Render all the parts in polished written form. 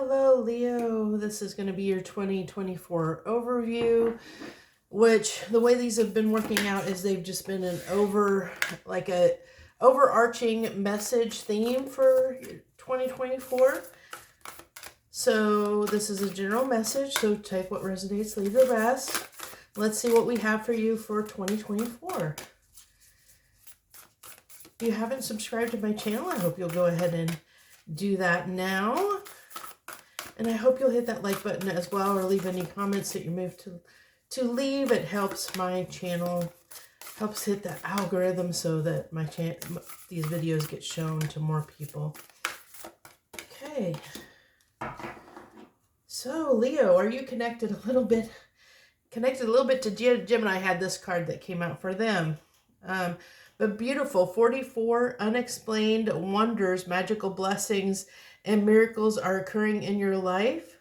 Hello, Leo. This is going to be your 2024 overview, which the way these have been working out is they've just been an overarching message theme for 2024. So this is a general message, so take what resonates, leave the rest. Let's see what we have for you for 2024. If you haven't subscribed to my channel, I hope you'll go ahead and do that now. And I hope you'll hit that like button as well, or leave any comments that you move to leave. It helps my channel, helps hit the algorithm so that these videos get shown to more people. Okay. So Leo, are you connected a little bit to Gemini? I had this card that came out for them. But beautiful, 44 unexplained wonders, magical blessings, and miracles are occurring in your life.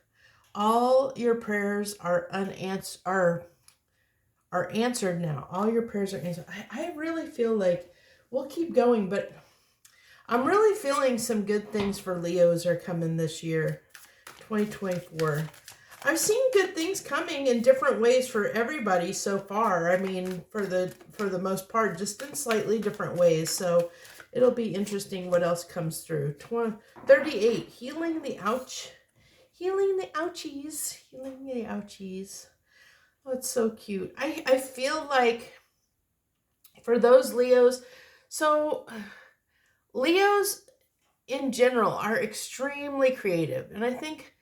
All your prayers are answered now. All your prayers are answered. I really feel like we'll keep going, but I'm really feeling some good things for Leos are coming this year, 2024. I've seen good things coming in different ways for everybody so far. I mean, for the most part, just in slightly different ways. So it'll be interesting what else comes through. 38, healing the ouchies. Healing the ouchies. Oh, it's so cute. I feel like for those Leos, so Leos in general are extremely creative. And I think,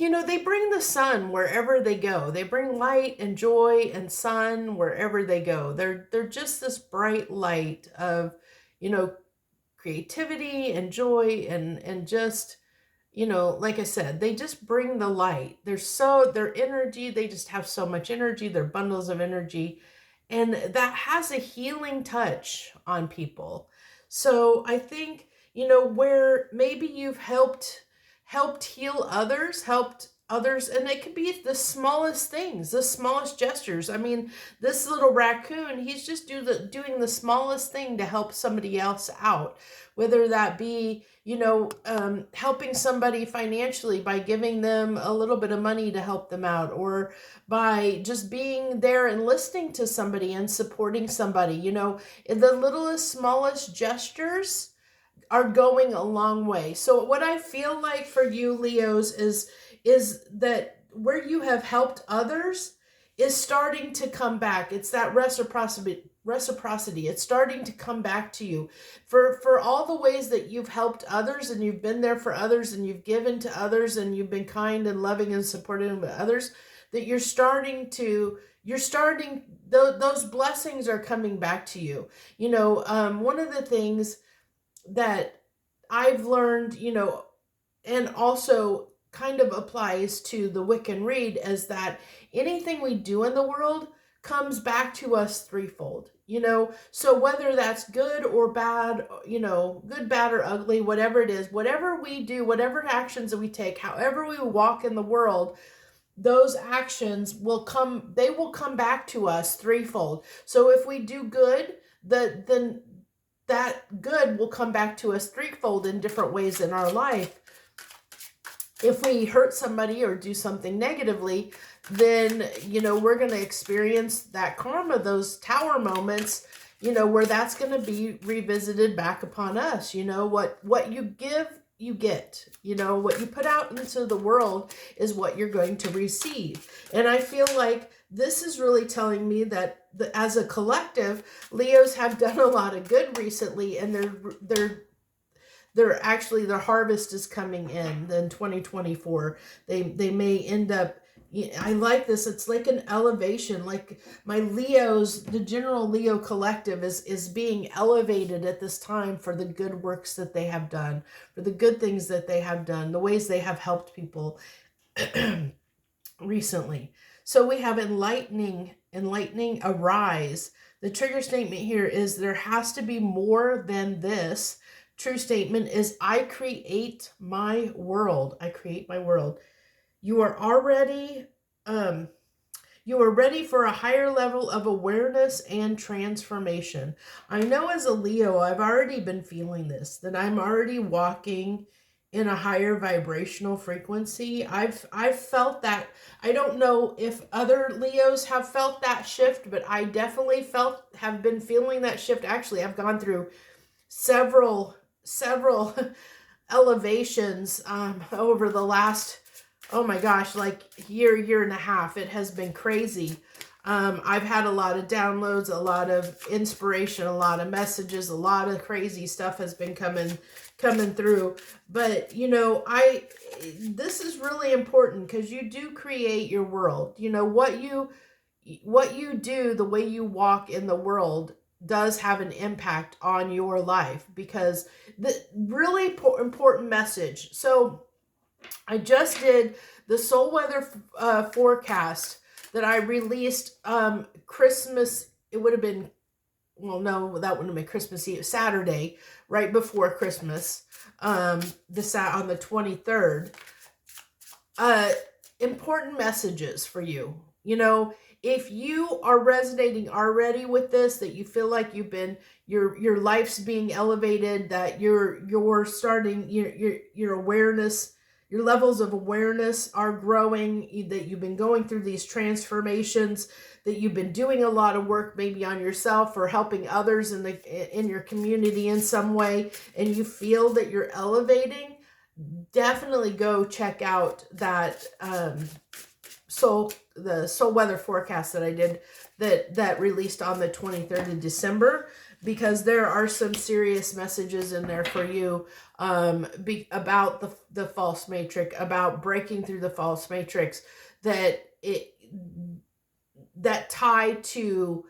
you know, they bring the sun wherever they go. They bring light and joy and sun wherever they go. They're just this bright light of, you know, creativity and joy and just, you know, like I said, they just bring the light. Their energy, they just have so much energy. They're bundles of energy. And that has a healing touch on people. So I think, you know, where maybe you've helped heal others, and it could be the smallest things, the smallest gestures. I mean, this little raccoon, he's just doing the smallest thing to help somebody else out, whether that be, you know, helping somebody financially by giving them a little bit of money to help them out, or by just being there and listening to somebody and supporting somebody. You know, the littlest, smallest gestures are going a long way. So what I feel like for you Leos is that where you have helped others is starting to come back. It's that reciprocity. It's starting to come back to you for all the ways that you've helped others and you've been there for others and you've given to others and you've been kind and loving and supportive of others, that those blessings are coming back to you. You know, one of the things that I've learned, you know, and also kind of applies to the Wiccan read, is that anything we do in the world comes back to us threefold, you know. So whether that's good or bad, you know, good, bad, or ugly, whatever it is, whatever we do, whatever actions that we take, however we walk in the world, those actions will come back to us threefold. So if we do good, then that good will come back to us threefold in different ways in our life. If we hurt somebody or do something negatively, then, you know, we're going to experience that karma, those tower moments, you know, where that's going to be revisited back upon us. You know, what you give, you get. You know, what you put out into the world is what you're going to receive. And I feel like this is really telling me that as a collective, Leos have done a lot of good recently, and they're actually, their harvest is coming in 2024. They may end up, I like this, it's like an elevation, like my Leos, the general Leo collective is being elevated at this time for the good works that they have done, for the good things that they have done, the ways they have helped people recently. So we have enlightening, arise. The trigger statement here is there has to be more than this. True statement is I create my world. I create my world. You are already You are ready for a higher level of awareness and transformation. I know as a Leo, I've already been feeling this, that I'm already walking in a higher vibrational frequency. I've felt that. I don't know if other Leos have felt that shift, but I definitely have been feeling that shift. Actually, I've gone through several elevations over the last, oh my gosh, like year and a half. It has been crazy. I've had a lot of downloads, a lot of inspiration, a lot of messages, a lot of crazy stuff has been coming through. But you know, this is really important because you do create your world. You know, what you do, the way you walk in the world does have an impact on your life, because the really important message. So I just did the soul weather forecast that I released Christmas. It would have been, well, no, that wouldn't have been Christmas Eve, Saturday, right before Christmas, on the 23rd. Important messages for you. You know, if you are resonating already with this, that you feel like you've been, your life's being elevated, that you're starting, your awareness, your levels of awareness are growing, that you've been going through these transformations, that you've been doing a lot of work maybe on yourself or helping others in your community in some way, and you feel that you're elevating, definitely go check out that the soul weather forecast that I did, that released on the 23rd of December, because there are some serious messages in there for you about the false matrix, about breaking through the false matrix, that tie to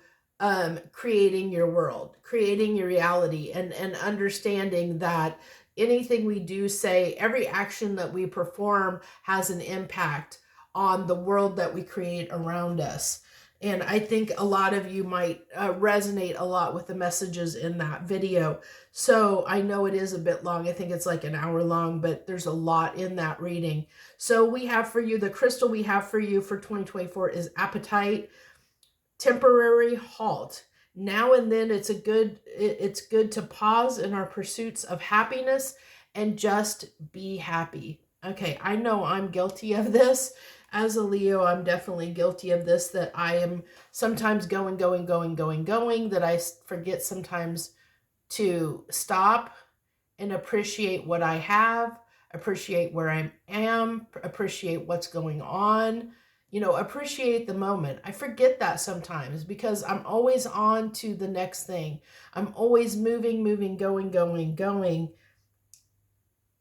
creating your world, creating your reality, and understanding that anything we do, say, every action that we perform has an impact on the world that we create around us. And I think a lot of you might resonate a lot with the messages in that video. So I know it is a bit long. I think it's like an hour long, but there's a lot in that reading. So we have for you, the crystal we have for you for 2024 is apatite, temporary halt. Now and then it's good to pause in our pursuits of happiness and just be happy. Okay, I know I'm guilty of this. As a Leo, I'm definitely guilty of this, that I am sometimes going, that I forget sometimes to stop and appreciate what I have, appreciate where I am, appreciate what's going on, you know, appreciate the moment. I forget that sometimes because I'm always on to the next thing. I'm always moving, going,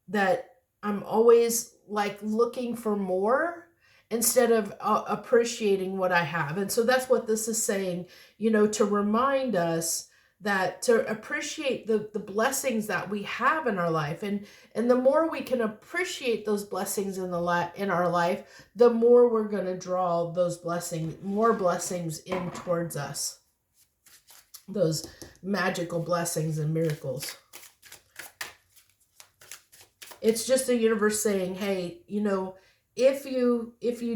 that I'm always like looking for more instead of appreciating what I have. And so that's what this is saying, you know, to remind us that to appreciate the blessings that we have in our life. And the more we can appreciate those blessings in our life, the more we're going to draw those more blessings in towards us. Those magical blessings and miracles. It's just the universe saying, hey, you know, if you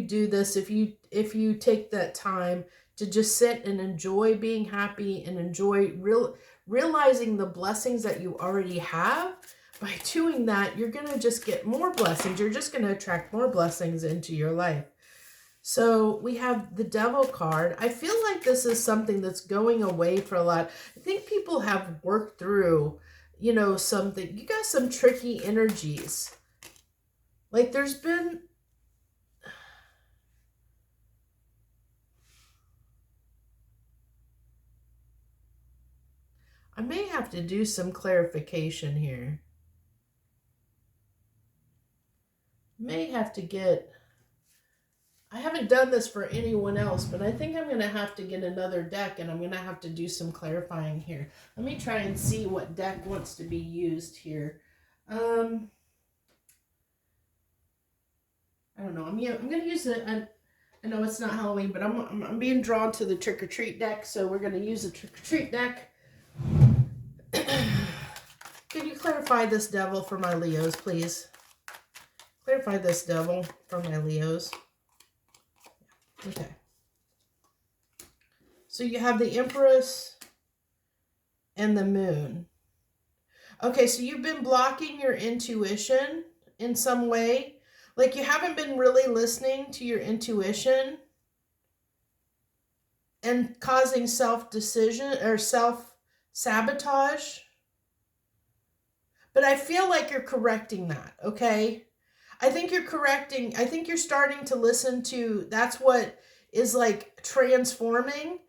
do this, if you take that time to just sit and enjoy being happy and enjoy realizing the blessings that you already have, by doing that, you're going to just get more blessings. You're just going to attract more blessings into your life. So we have the Devil card. I feel like this is something that's going away for a lot. I think people have worked through, you know, something. You got some tricky energies. Like there's been... I may have to do some clarification here. May have to get... I haven't done this for anyone else, but I think I'm going to have to get another deck, and I'm going to have to do some clarifying here. Let me try and see what deck wants to be used here. I don't know. I'm going to use it. I know it's not Halloween, but I'm being drawn to the Trick or Treat deck, so we're going to use the Trick or Treat deck. Can you clarify this Devil for my Leos, please? Clarify this Devil for my Leos. Okay. So you have the Empress and the Moon. Okay, so you've been blocking your intuition in some way. Like you haven't been really listening to your intuition and causing self-decision or self-sabotage. But I feel like you're correcting that, okay? I think you're correcting, I think you're starting to listen to, that's what is like transforming,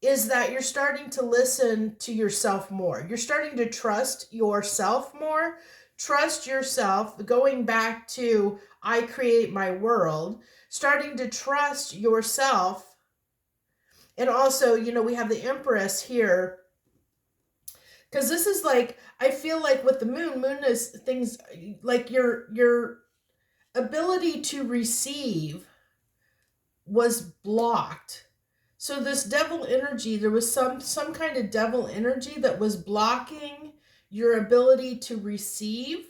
is that you're starting to listen to yourself more. You're starting to trust yourself more. Trust yourself, going back to I create my world, starting to trust yourself. And also, you know, we have the Empress here, because this is like, I feel like with the moon is things like your ability to receive was blocked. So this devil energy, there was some kind of devil energy that was blocking your ability to receive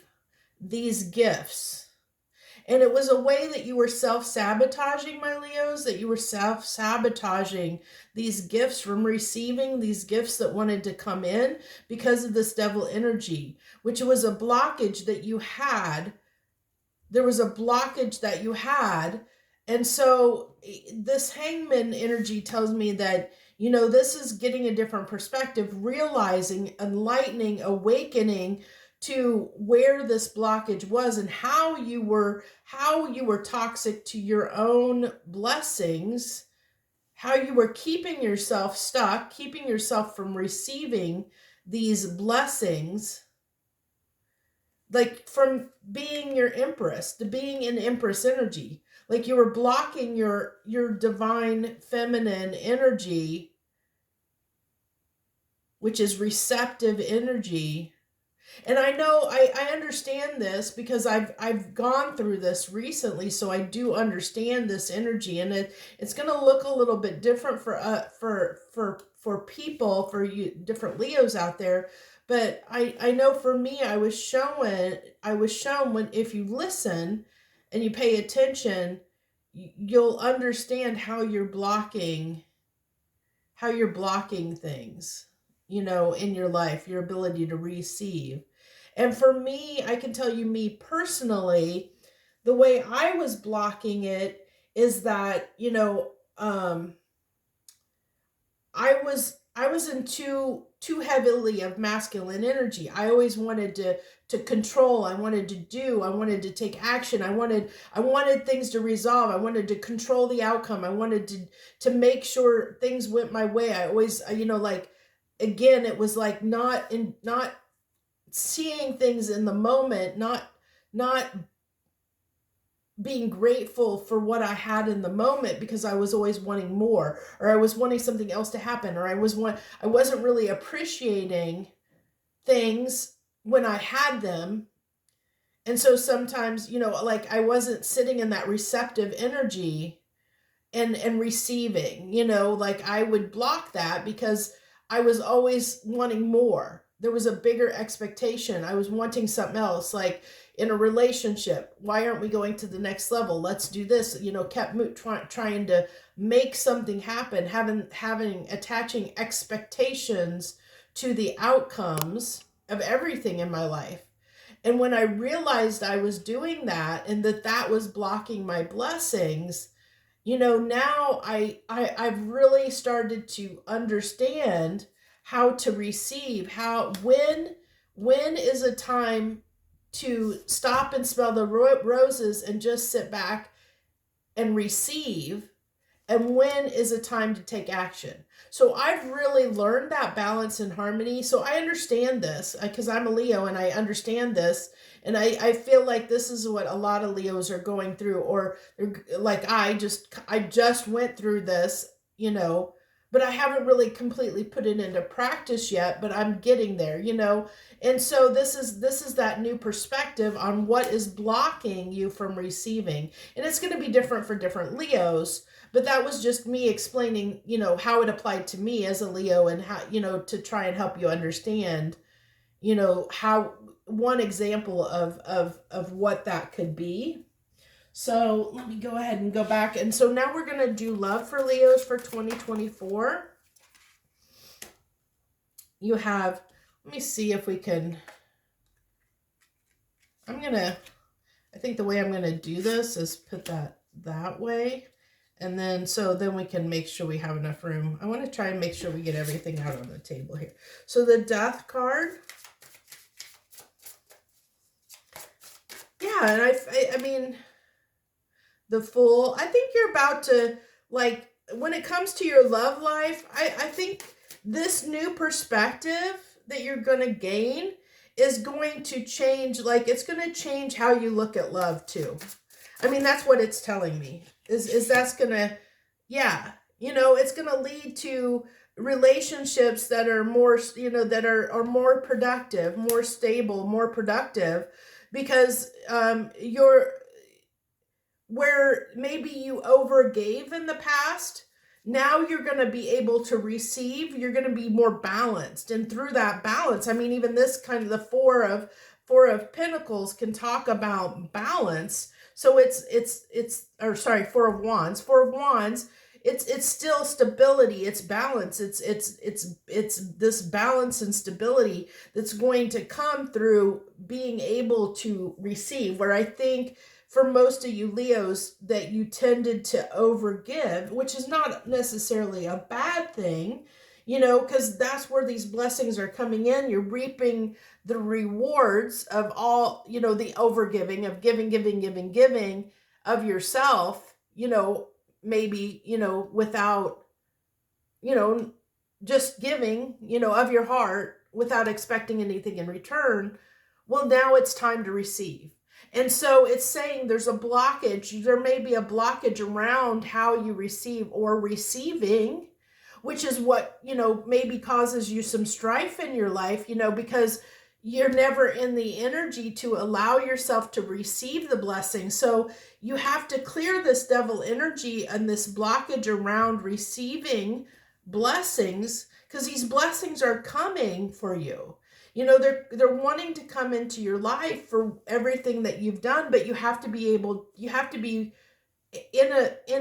these gifts. And it was a way that you were self-sabotaging, my Leos, that you were self-sabotaging these gifts from receiving these gifts that wanted to come in because of this devil energy, which was a blockage that you had. There was a blockage that you had. And so this hangman energy tells me that, you know, this is getting a different perspective, realizing, enlightening, awakening to where this blockage was and how you were toxic to your own blessings, how you were keeping yourself stuck, keeping yourself from receiving these blessings, like from being your Empress to being in Empress energy. Like you were blocking your divine feminine energy, which is receptive energy. And I know I understand this because I've gone through this recently, so I do understand this energy, and it's going to look a little bit different for people, for you different Leos out there. But I know for me, I was shown when, if you listen and you pay attention, you'll understand how you're blocking things, you know, in your life, your ability to receive. And for me, I can tell you, me personally, the way I was blocking it is that, you know, I was in too heavily of masculine energy. I always wanted to control. I wanted to do. I wanted to take action. I wanted things to resolve. I wanted to control the outcome. I wanted to make sure things went my way. I always, you know, like, again, it was like not seeing things in the moment, not being grateful for what I had in the moment, because I was always wanting more, or I was wanting something else to happen, or I wasn't really appreciating things when I had them. And so sometimes, you know, like I wasn't sitting in that receptive energy and receiving, you know, like I would block that because I was always wanting more. There was a bigger expectation. I was wanting something else, like in a relationship. Why aren't we going to the next level? Let's do this. You know, kept trying to make something happen, attaching expectations to the outcomes of everything in my life. And when I realized I was doing that and that was blocking my blessings, you know, now I've really started to understand how to receive, when is a time to stop and smell the roses and just sit back and receive, and when is a time to take action. So I've really learned that balance and harmony. So I understand this because I'm a Leo and I understand this. And I feel like this is what a lot of Leos are going through, or like I just went through this, you know, but I haven't really completely put it into practice yet, but I'm getting there, you know. And so this is that new perspective on what is blocking you from receiving. And it's going to be different for different Leos. But that was just me explaining, you know, how it applied to me as a Leo, and how, you know, to try and help you understand, you know, how one example of what that could be. So let me go ahead and go back. And so now we're going to do love for Leos for 2024. you have, let me see if we can, I think the way I'm gonna do this is put that way. And then, so then we can make sure we have enough room. I want to try and make sure we get everything out on the table here. So the death card. Yeah, and I mean, the Fool. I think you're about to, like, when it comes to your love life, I think this new perspective that you're going to gain is going to change, like, it's going to change how you look at love too. I mean, that's what it's telling me. Is that's going to, yeah, you know, it's going to lead to relationships that are more, you know, that are more productive, more stable, more productive, because you're, where maybe you overgave in the past, now you're going to be able to receive, you're going to be more balanced. And through that balance, I mean, even this kind of the four of Pentacles can talk about balance. So or sorry, Four of Wands, it's still stability, it's balance, it's this balance and stability that's going to come through being able to receive. Where I think for most of you Leos that you tended to overgive, which is not necessarily a bad thing, you know, because that's where these blessings are coming in. You're reaping the rewards of all, you know, the overgiving of giving of yourself, you know, maybe, you know, without, you know, just giving, you know, of your heart without expecting anything in return. Well, now it's time to receive. And so it's saying there's a blockage. There may be a blockage around how you receive or receiving, which is what, you know, maybe causes you some strife in your life, you know, because you're never in the energy to allow yourself to receive the blessing. So you have to clear this devil energy and this blockage around receiving blessings, because these blessings are coming for you. You know, they're wanting to come into your life for everything that you've done, but you have to be in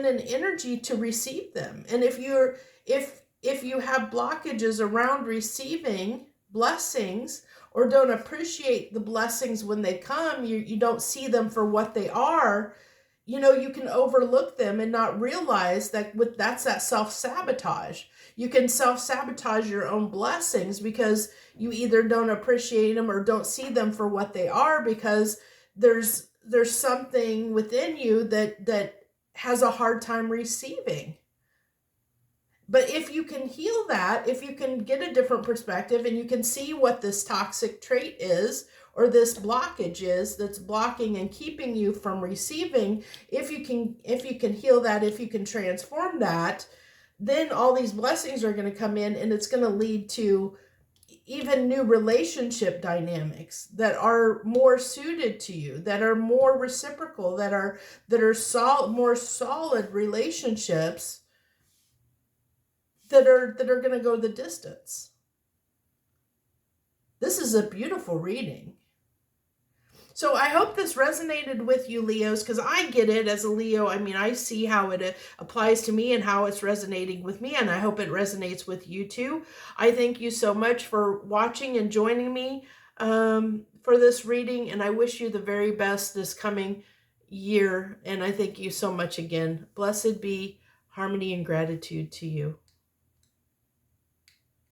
an energy to receive them. And if you have blockages around receiving blessings, or don't appreciate the blessings when they come, you don't see them for what they are, you know, you can overlook them and not realize that that's that self-sabotage. You can self-sabotage your own blessings because you either don't appreciate them or don't see them for what they are, because there's something within you that has a hard time receiving. But if you can heal that, if you can get a different perspective and you can see what this toxic trait is, or this blockage is that's blocking and keeping you from receiving, if you can heal that, if you can transform that, then all these blessings are going to come in, and it's going to lead to even new relationship dynamics that are more suited to you, that are more reciprocal, that are more solid relationships that are going to go the distance. This is a beautiful reading. So I hope this resonated with you, Leos, because I get it as a Leo. I mean, I see how it applies to me and how it's resonating with me, and I hope it resonates with you too. I thank you so much for watching and joining me for this reading, and I wish you the very best this coming year, and I thank you so much again. Blessed be, harmony and gratitude to you.